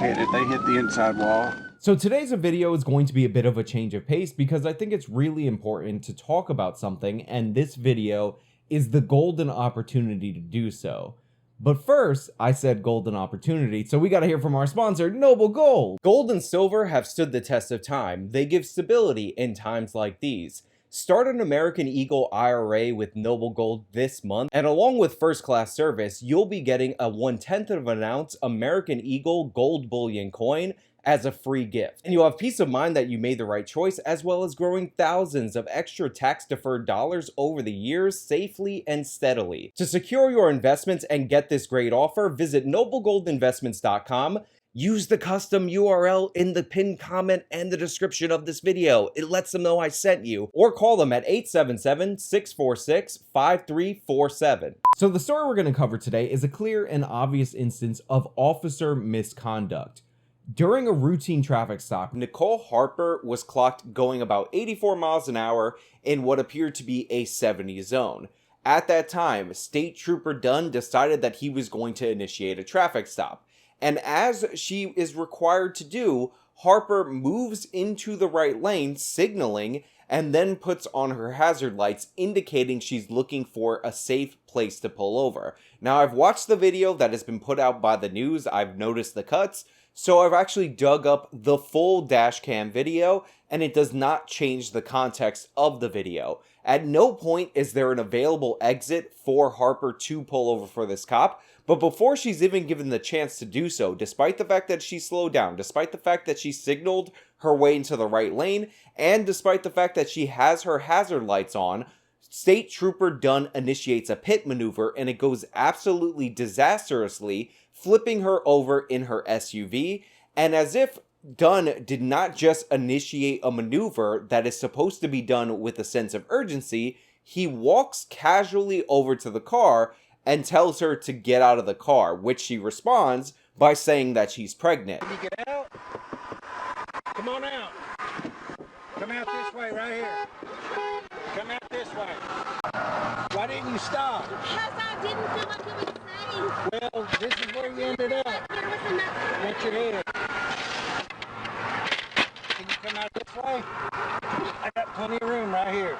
And if they hit the inside wall. So today's video is going to be a bit of a change of pace because I think it's really important to talk about something, and this video is the golden opportunity to do so. But first, I said golden opportunity, so we gotta hear from our sponsor, Noble Gold. Gold and silver have stood the test of time. They give stability in times like these. Start an American Eagle IRA with Noble Gold this month, and along with first class service, you'll be getting a 1/10 of an ounce American Eagle gold bullion coin as a free gift. And you'll have peace of mind that you made the right choice, as well as growing thousands of extra tax-deferred dollars over the years safely and steadily. To secure your investments and get this great offer, visit noblegoldinvestments.com. Use the custom URL in the pinned comment and the description of this video. It lets them know I sent you. Or call them at 877-646-5347. So the story we're going to cover today is a clear and obvious instance of officer misconduct. During a routine traffic stop, Nicole Harper was clocked going about 84 miles an hour in what appeared to be a 70 zone. At that time, State Trooper Dunn decided that he was going to initiate a traffic stop. And as she is required to do, Harper moves into the right lane, signaling, and then puts on her hazard lights, indicating she's looking for a safe place to pull over. Now, I've watched the video that has been put out by the news. I've noticed the cuts. So I've actually dug up the full dash cam video, and it does not change the context of the video. At no point is there an available exit for Harper to pull over for this cop, but before she's even given the chance to do so, despite the fact that she slowed down, despite the fact that she signaled her way into the right lane, and despite the fact that she has her hazard lights on, State Trooper Dunn initiates a pit maneuver, and it goes absolutely disastrously, flipping her over in her SUV. And as if Dunn did not just initiate a maneuver that is supposed to be done with a sense of urgency, he walks casually over to the car and tells her to get out of the car, which she responds by saying that she's pregnant. Can you get out? Come on out. Come out this way right here. Come out this way. Why didn't you stop? Because I didn't feel like it was safe. Well, this is where you ended up. There was enough. Watch your head. Can you come out this way? I got plenty of room right here.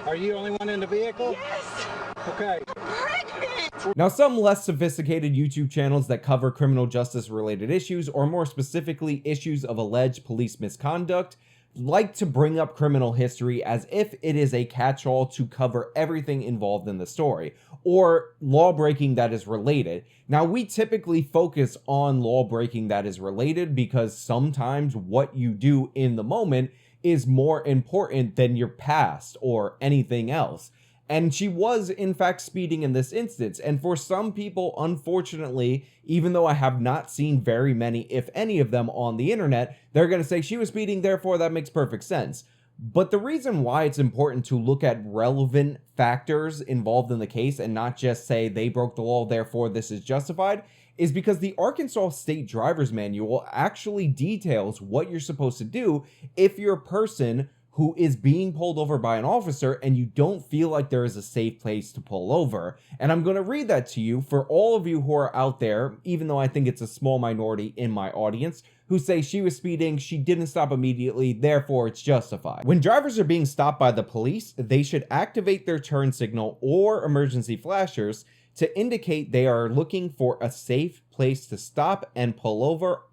Are you the only one in the vehicle? Yes. Okay. Pregnant. Now, some less sophisticated YouTube channels that cover criminal justice related issues, or more specifically issues of alleged police misconduct, like to bring up criminal history as if it is a catch-all to cover everything involved in the story, or law breaking that is related. Now, we typically focus on law breaking that is related because sometimes what you do in the moment is more important than your past or anything else. And she was, in fact, speeding in this instance. And for some people, unfortunately, even though I have not seen very many, if any of them on the internet, they're going to say she was speeding, therefore that makes perfect sense. But the reason why it's important to look at relevant factors involved in the case and not just say they broke the law, therefore this is justified, is because the Arkansas State Driver's Manual actually details what you're supposed to do if you're a person who is being pulled over by an officer and you don't feel like there is a safe place to pull over. And I'm going to read that to you for all of you who are out there, even though I think it's a small minority in my audience, who say she was speeding, she didn't stop immediately, therefore it's justified. When drivers are being stopped by the police, they should activate their turn signal or emergency flashers to indicate they are looking for a safe place to stop and pull over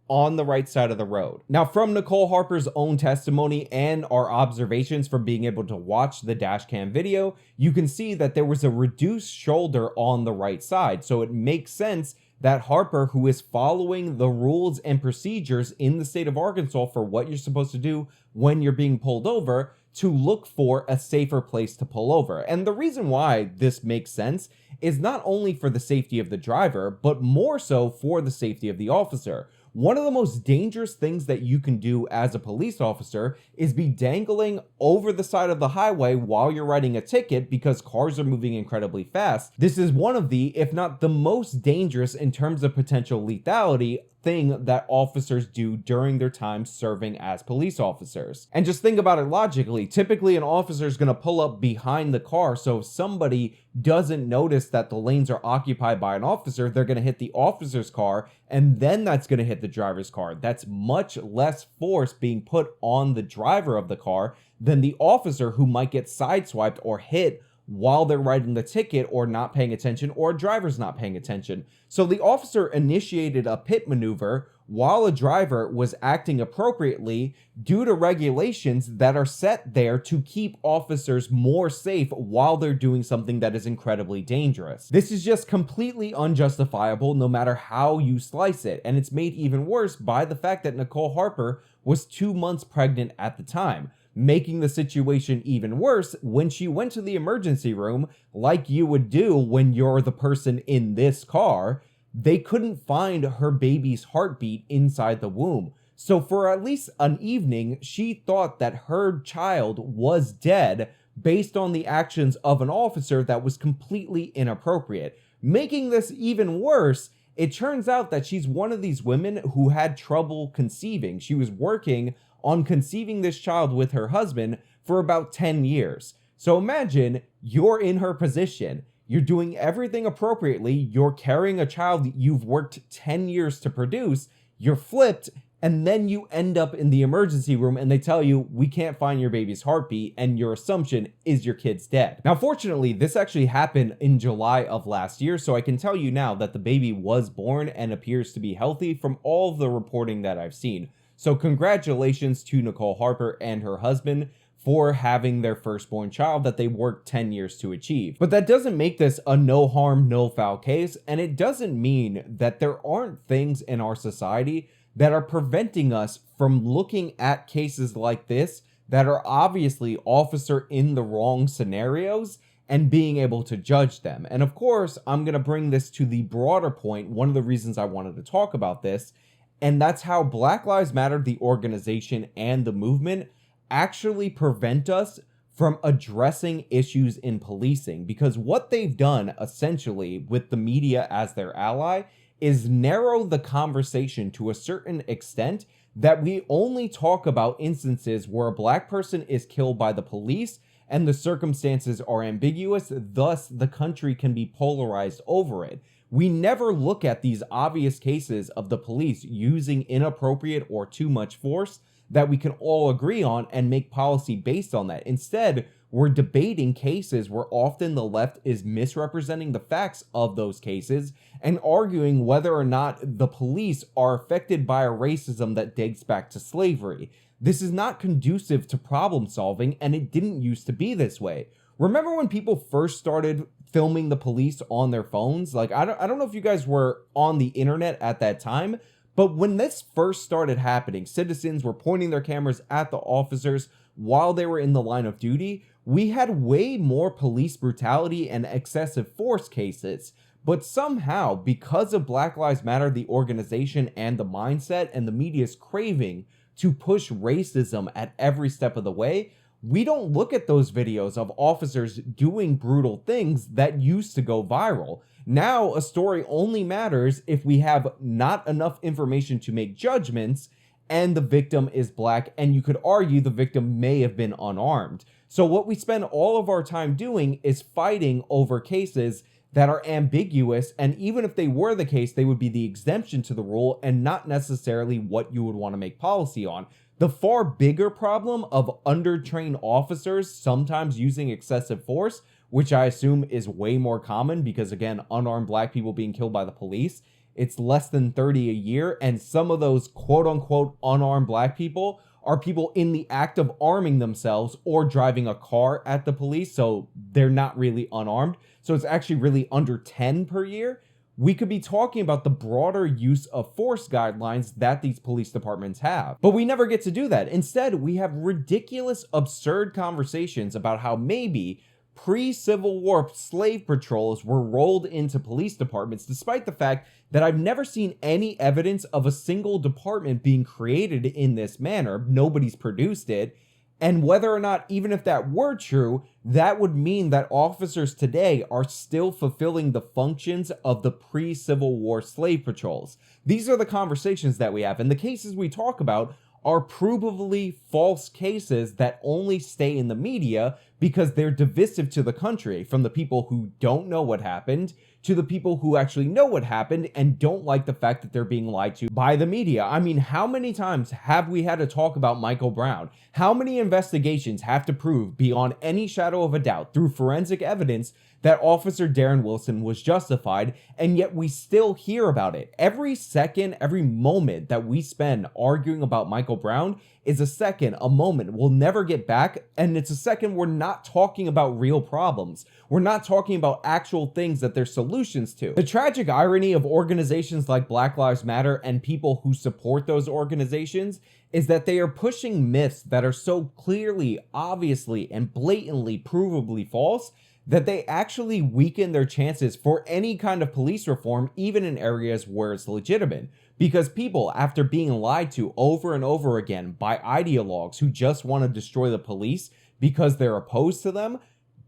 on the right side of the road. Now, from Nicole Harper's own testimony and our observations from being able to watch the dashcam video, you can see that there was a reduced shoulder on the right side. So it makes sense that Harper, who is following the rules and procedures in the state of Arkansas for what you're supposed to do when you're being pulled over, to look for a safer place to pull over. And the reason why this makes sense is not only for the safety of the driver, but more so for the safety of the officer. One of the most dangerous things that you can do as a police officer is be dangling over the side of the highway while you're writing a ticket because cars are moving incredibly fast. This is one of the, if not the most dangerous in terms of potential lethality thing that officers do during their time serving as police officers. And just think about it logically. Typically, an officer is going to pull up behind the car, so if somebody doesn't notice that the lanes are occupied by an officer, they're going to hit the officer's car, and then that's going to hit the driver's car. That's much less force being put on the driver of the car than the officer, who might get sideswiped or hit while they're writing the ticket or not paying attention, or a driver's not paying attention. So the officer initiated a pit maneuver while a driver was acting appropriately due to regulations that are set there to keep officers more safe while they're doing something that is incredibly dangerous. This is just completely unjustifiable no matter how you slice it, and it's made even worse by the fact that Nicole Harper was 2 months pregnant at the time, making the situation even worse when she went to the emergency room, like you would do when you're the person in this car. They couldn't find her baby's heartbeat inside the womb. So for at least an evening, she thought that her child was dead based on the actions of an officer that was completely inappropriate. Making this even worse, it turns out that she's one of these women who had trouble conceiving. She was working on conceiving this child with her husband for about 10 years. So imagine you're in her position. You're doing everything appropriately. You're carrying a child that you've worked 10 years to produce. You're flipped, and then you end up in the emergency room and they tell you, we can't find your baby's heartbeat, and your assumption is your kid's dead. Now, fortunately, this actually happened in July of last year, so I can tell you now that the baby was born and appears to be healthy from all of the reporting that I've seen. So congratulations to Nicole Harper and her husband for having their firstborn child that they worked 10 years to achieve. But that doesn't make this a no harm, no foul case, and it doesn't mean that there aren't things in our society that are preventing us from looking at cases like this that are obviously officer in the wrong scenarios and being able to judge them. And of course, I'm going to bring this to the broader point, one of the reasons I wanted to talk about this, and that's how Black Lives Matter, the organization and the movement, actually prevent us from addressing issues in policing. Because what they've done, essentially, with the media as their ally, is narrow the conversation to a certain extent that we only talk about instances where a black person is killed by the police and the circumstances are ambiguous, thus the country can be polarized over it. We never look at these obvious cases of the police using inappropriate or too much force that we can all agree on and make policy based on that. Instead, we're debating cases where often the left is misrepresenting the facts of those cases and arguing whether or not the police are affected by a racism that dates back to slavery. This is not conducive to problem solving, and it didn't used to be this way. Remember when people first started filming the police on their phones? Like, I don't know if you guys were on the internet at that time, but when this first started happening, citizens were pointing their cameras at the officers while they were in the line of duty. We had way more police brutality and excessive force cases. But somehow, because of Black Lives Matter, the organization and the mindset and the media's craving to push racism at every step of the way, we don't look at those videos of officers doing brutal things that used to go viral. Now, a story only matters if we have not enough information to make judgments and the victim is black, and you could argue the victim may have been unarmed. So what we spend all of our time doing is fighting over cases that are ambiguous, and even if they were the case, they would be the exemption to the rule and not necessarily what you would want to make policy on. The far bigger problem of undertrained officers sometimes using excessive force, which I assume is way more common because, again, unarmed black people being killed by the police, it's less than 30 a year, and some of those quote-unquote unarmed black people are people in the act of arming themselves or driving a car at the police, so they're not really unarmed. So it's actually really under 10 per year. We could be talking about the broader use of force guidelines that these police departments have. But we never get to do that. Instead, we have ridiculous, absurd conversations about how maybe pre-Civil War slave patrols were rolled into police departments, despite the fact that I've never seen any evidence of a single department being created in this manner. Nobody's produced it. And whether or not, even if that were true, that would mean that officers today are still fulfilling the functions of the pre-Civil War slave patrols. These are the conversations that we have, and the cases we talk about are provably false cases that only stay in the media because they're divisive to the country, from the people who don't know what happened to the people who actually know what happened and don't like the fact that they're being lied to by the media. I mean, how many times have we had to talk about Michael Brown? How many investigations have to prove beyond any shadow of a doubt through forensic evidence that Officer Darren Wilson was justified, and yet we still hear about it? Every second, every moment that we spend arguing about Michael Brown is a second, a moment we'll never get back, and it's a second we're not talking about real problems. We're not talking about actual things that there's solutions to. The tragic irony of organizations like Black Lives Matter and people who support those organizations is that they are pushing myths that are so clearly, obviously, and blatantly provably false that they actually weaken their chances for any kind of police reform, even in areas where it's legitimate. Because people, after being lied to over and over again by ideologues who just want to destroy the police because they're opposed to them,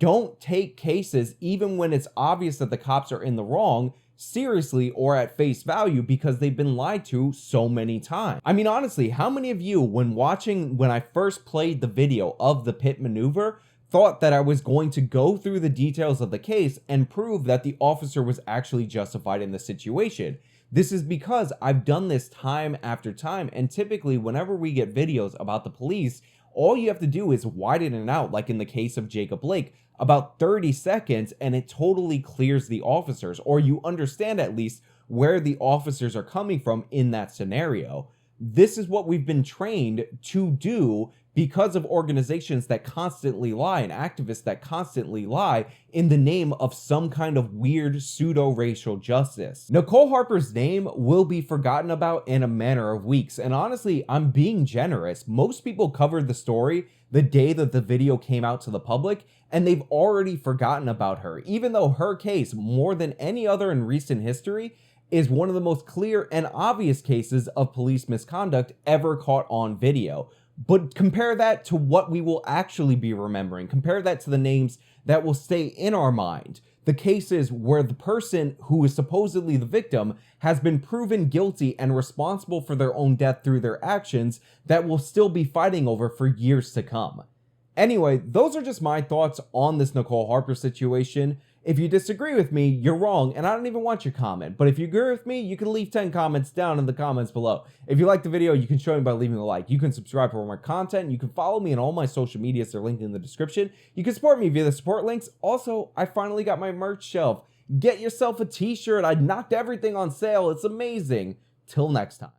don't take cases, even when it's obvious that the cops are in the wrong, seriously or at face value because they've been lied to so many times. I mean, honestly, how many of you, when I first played the video of the pit maneuver, thought that I was going to go through the details of the case and prove that the officer was actually justified in the situation? This is because I've done this time after time, and typically whenever we get videos about the police, all you have to do is widen it out, like in the case of Jacob Blake, about 30 seconds, and it totally clears the officers, or you understand at least where the officers are coming from in that scenario. This is what we've been trained to do because of organizations that constantly lie and activists that constantly lie in the name of some kind of weird pseudo-racial justice. Nicole Harper's name will be forgotten about in a matter of weeks, and honestly, I'm being generous. Most people covered the story the day that the video came out to the public, and they've already forgotten about her, even though her case, more than any other in recent history, is one of the most clear and obvious cases of police misconduct ever caught on video. But compare that to what we will actually be remembering. Compare that to the names that will stay in our mind. The cases where the person who is supposedly the victim has been proven guilty and responsible for their own death through their actions that we'll still be fighting over for years to come. Anyway, those are just my thoughts on this Nicole Harper situation. If you disagree with me, you're wrong, and I don't even want your comment. But if you agree with me, you can leave 10 comments down in the comments below. If you like the video, you can show me by leaving a like. You can subscribe for more content. You can follow me on all my social medias. They're linked in the description. You can support me via the support links. Also, I finally got my merch shelf. Get yourself a t-shirt. I knocked everything on sale. It's amazing. Till next time.